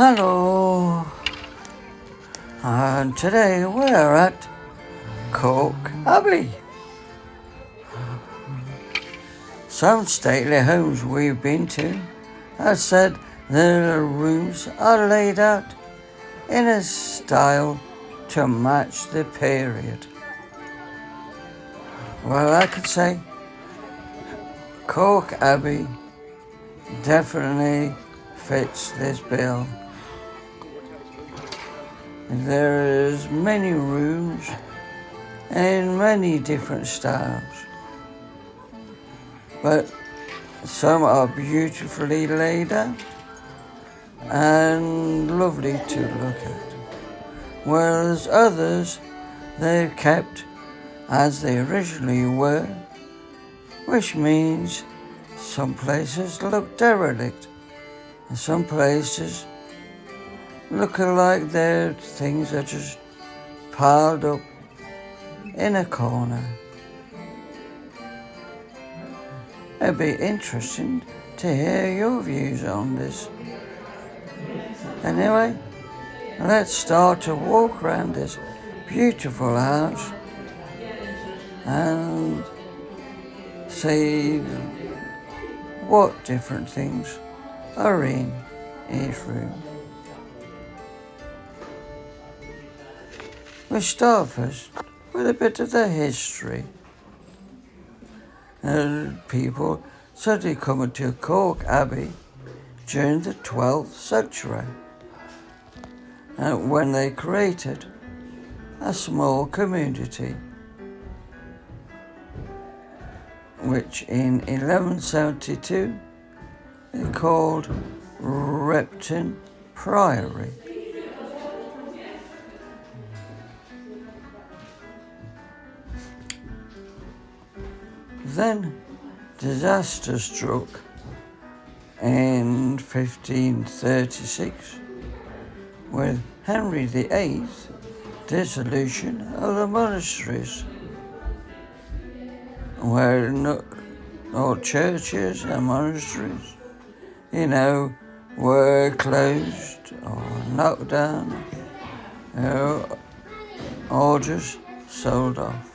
Hello, and today we're at Calke Abbey. Some stately homes we've been to have said the rooms are laid out in a style to match the period. Well, I could say Calke Abbey definitely fits this bill. There's many rooms in many different styles, but some are beautifully laid out and lovely to look at, whereas others they're kept as they originally were, which means some places look derelict and some places look like their things are just piled up in a corner. It'd be interesting to hear your views on this. Anyway, let's start to walk around this beautiful house and see what different things are in each room. We start first with a bit of the history. People started coming to Calke Abbey during the 12th century, when they created a small community, which in 1172 they called Repton Priory. Then disaster struck in 1536 with Henry VIII's dissolution of the monasteries, where all churches and monasteries, were closed or knocked down or just sold off.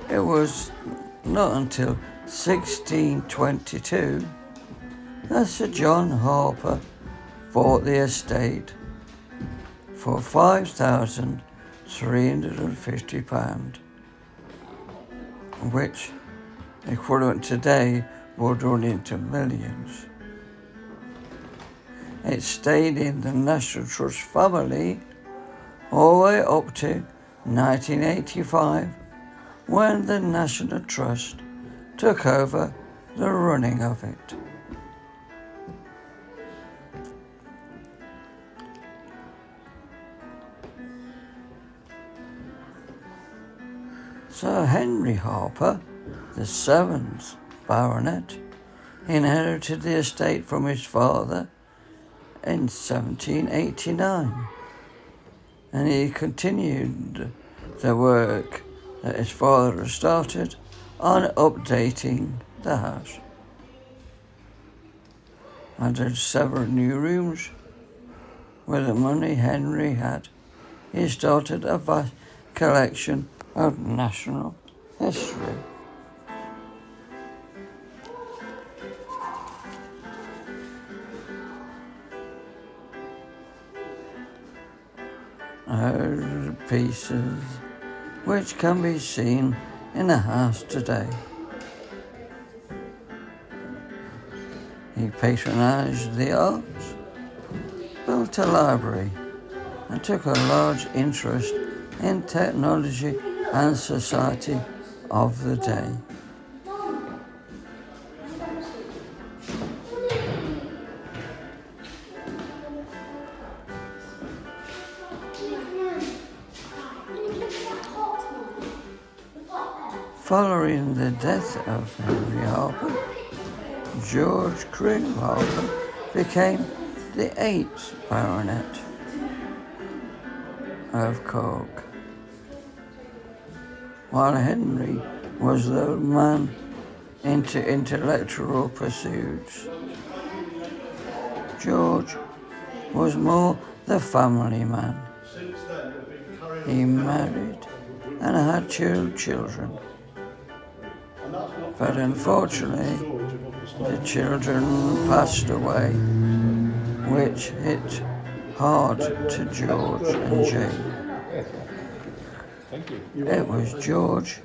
It was not until 1622 that Sir John Harper bought the estate for £5,350, which, equivalent today, would run into millions. It stayed in the National Trust family all the way up to 1985, when the National Trust took over the running of it. Sir Henry Harper, the 7th Baronet, inherited the estate from his father in 1789, and he continued the work that his father had started on updating the house. Added several new rooms. With the money Henry had, he started a vast collection of national history. Pieces which can be seen in the house today. He patronised the arts, built a library, and took a large interest in technology and society of the day. Following the death of Henry Harper, George Crewe Harper became the 8th Baronet of Calke, while Henry was the man into intellectual pursuits George was more the family man. He married and had 2 children. But unfortunately, the children passed away, which hit hard to George and Jane. It was George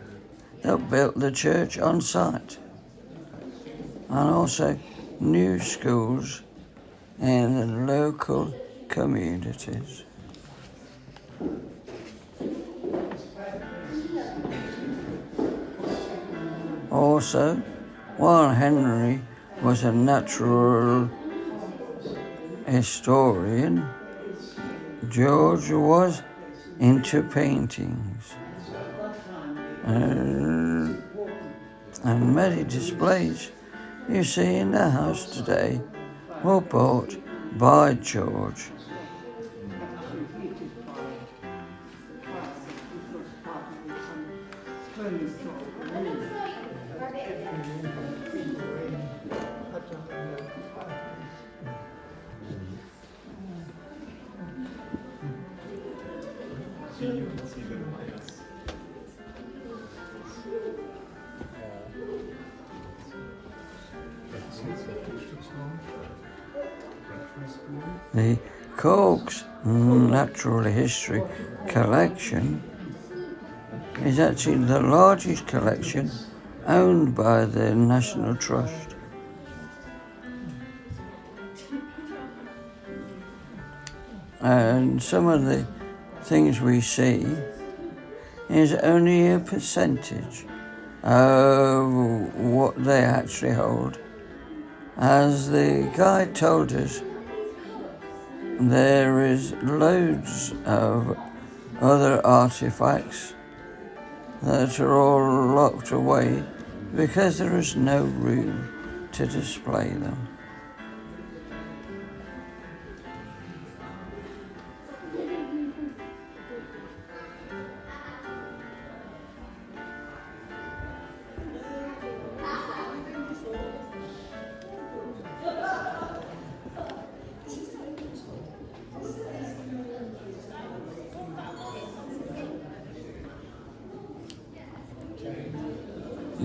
that built the church on site and also new schools in the local communities. Also, while Henry was a natural historian, George was into paintings. And many displays you see in the house today were bought by George. The Calke Natural History Collection is actually the largest collection owned by the National Trust. And some of the things we see is only a percentage of what they actually hold. As the guide told us, there is loads of other artifacts that are all locked away because there is no room to display them.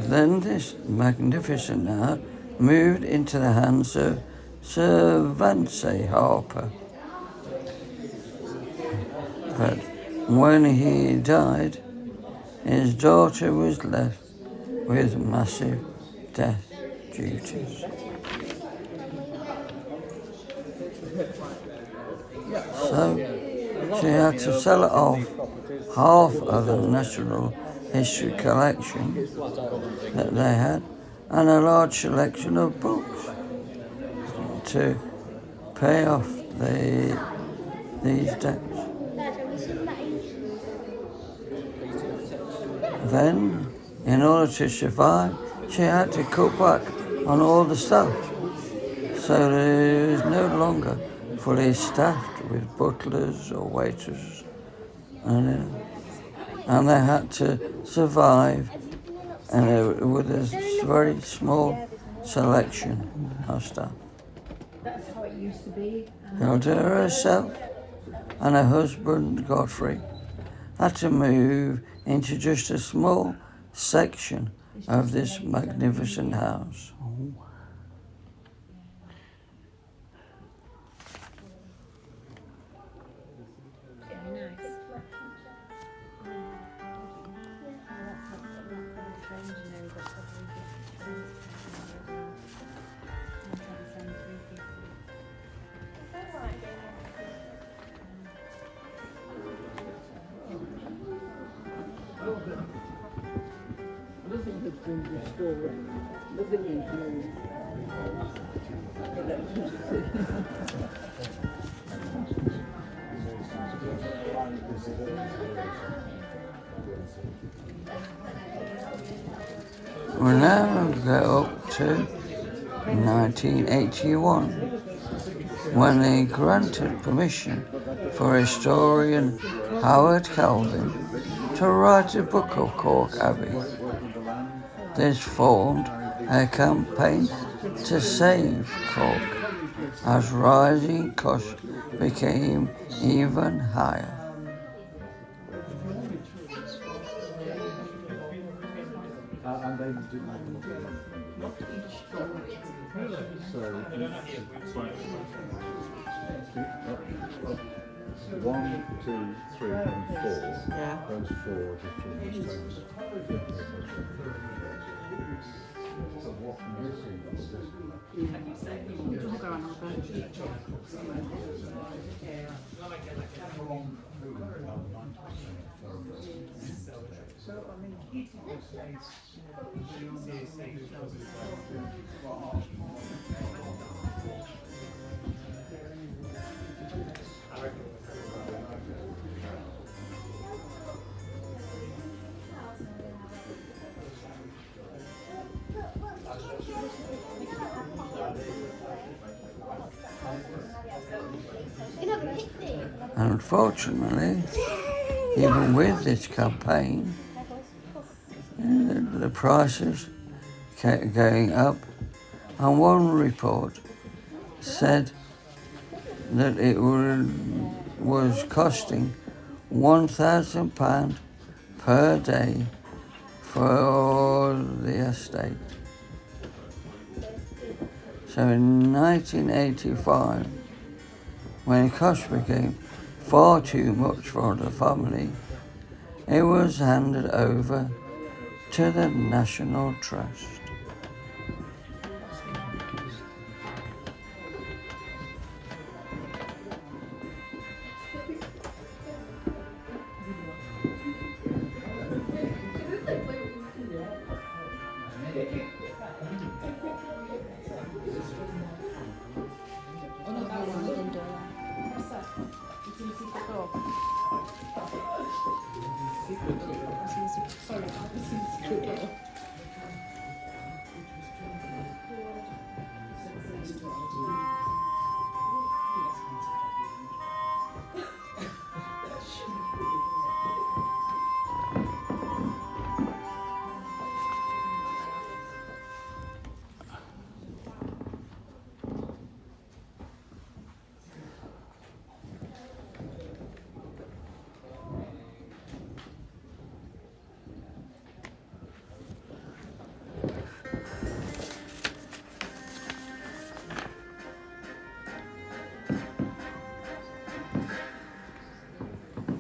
Then this magnificent art moved into the hands of Sir Vance Harper. But when he died, his daughter was left with massive death duties. So she had to sell it off, half of the National History collection that they had, and a large selection of books to pay off these debts. Then, in order to survive, she had to cut back on all the staff, so it was no longer fully staffed with butlers or waiters, and they had to survive with a very small selection of staff. That's how it used to be. Hilda herself and her husband Godfrey had to move into just a small section of this magnificent house. Nothing has been restored. Nothing is new. We now go up to 1981, when they granted permission for historian Howard Calvin to write a book of Calke Abbey. This formed a campaign to save Calke as rising costs became even higher. And they didn't have them. So, one, two, three, and four. Yeah. Those four are just almost towns. So what's missing is this. Unfortunately, even with this campaign, the prices kept going up, and one report said that it was costing £1,000 per day for the estate. So in 1985, when cost became far too much for the family, it was handed over to the National Trust.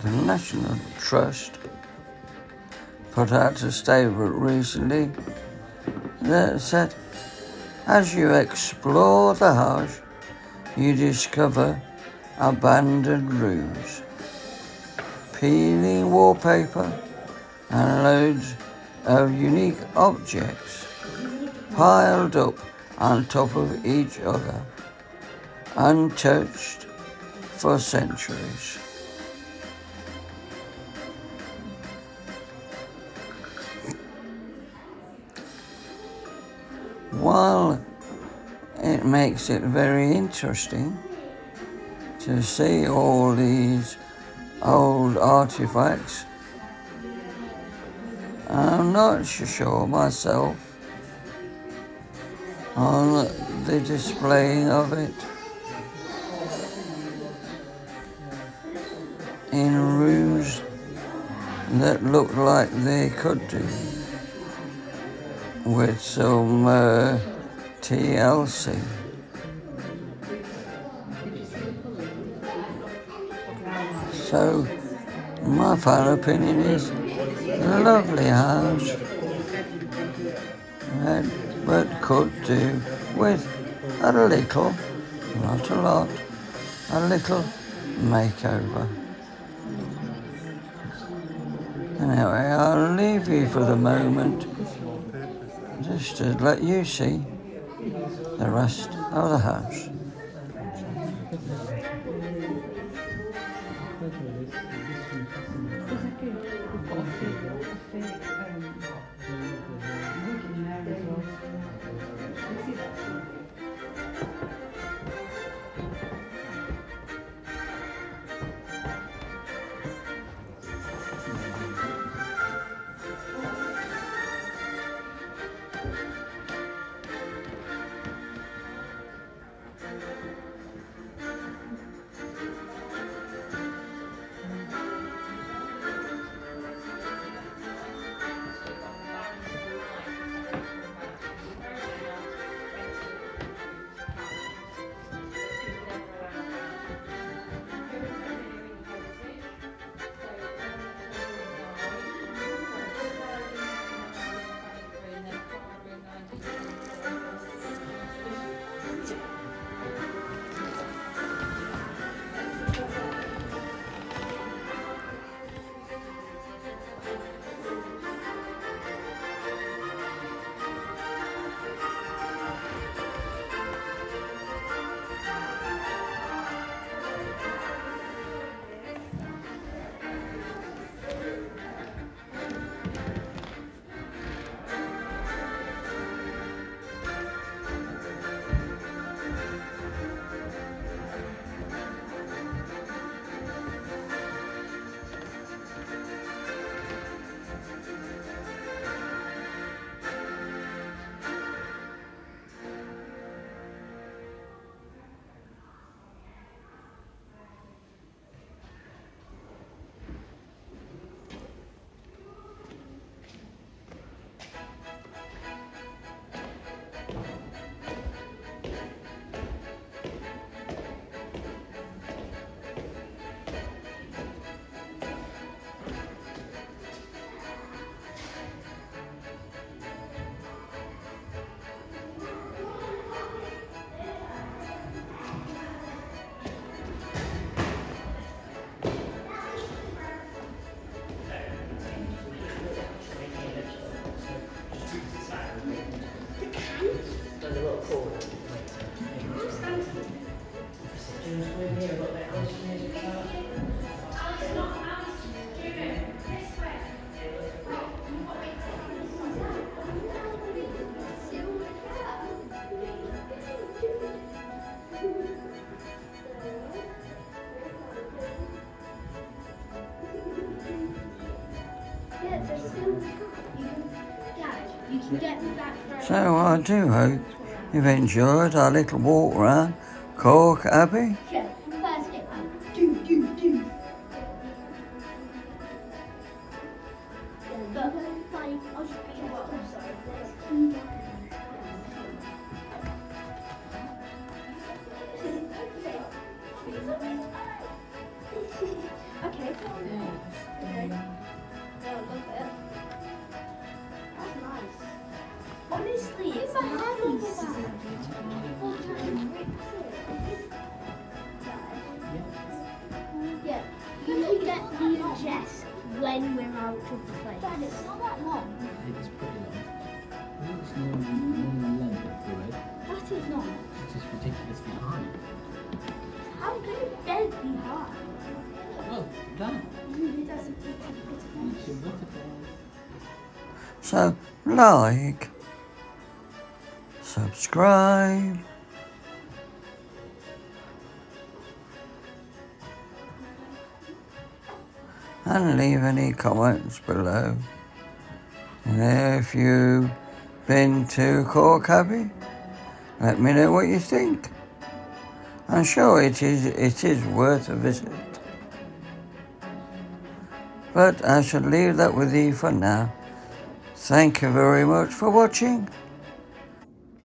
The National Trust put out a statement recently that said, as you explore the house, you discover abandoned rooms, peeling wallpaper, and loads of unique objects piled up on top of each other, untouched for centuries. While it makes it very interesting to see all these old artifacts, I'm not sure myself on the display of it in rooms that look like they could do with some TLC. So my final opinion is a lovely house, but could do with a little, not a lot, a little makeover. Anyway, I'll leave you for the moment just to let you see the rest of the house. So I do hope you've enjoyed our little walk around Calke Abbey. Yeah, first get out. Do. But like, I'll just be well, sorry. Okay. Okay. I love it. That's nice. Honestly, it's nice. Yeah, you can get me and Jess when we're out of the place. Dad, it's not that long. It's pretty long. It's normal length of the way. That is not. It's just ridiculously high. How can a bed be high? Well, that. It doesn't. It's a waterfall. So like, subscribe, and leave any comments below. And if you've been to Calke Abbey, let me know what you think. I'm sure it is worth a visit. But I shall leave that with you for now. Thank you very much for watching.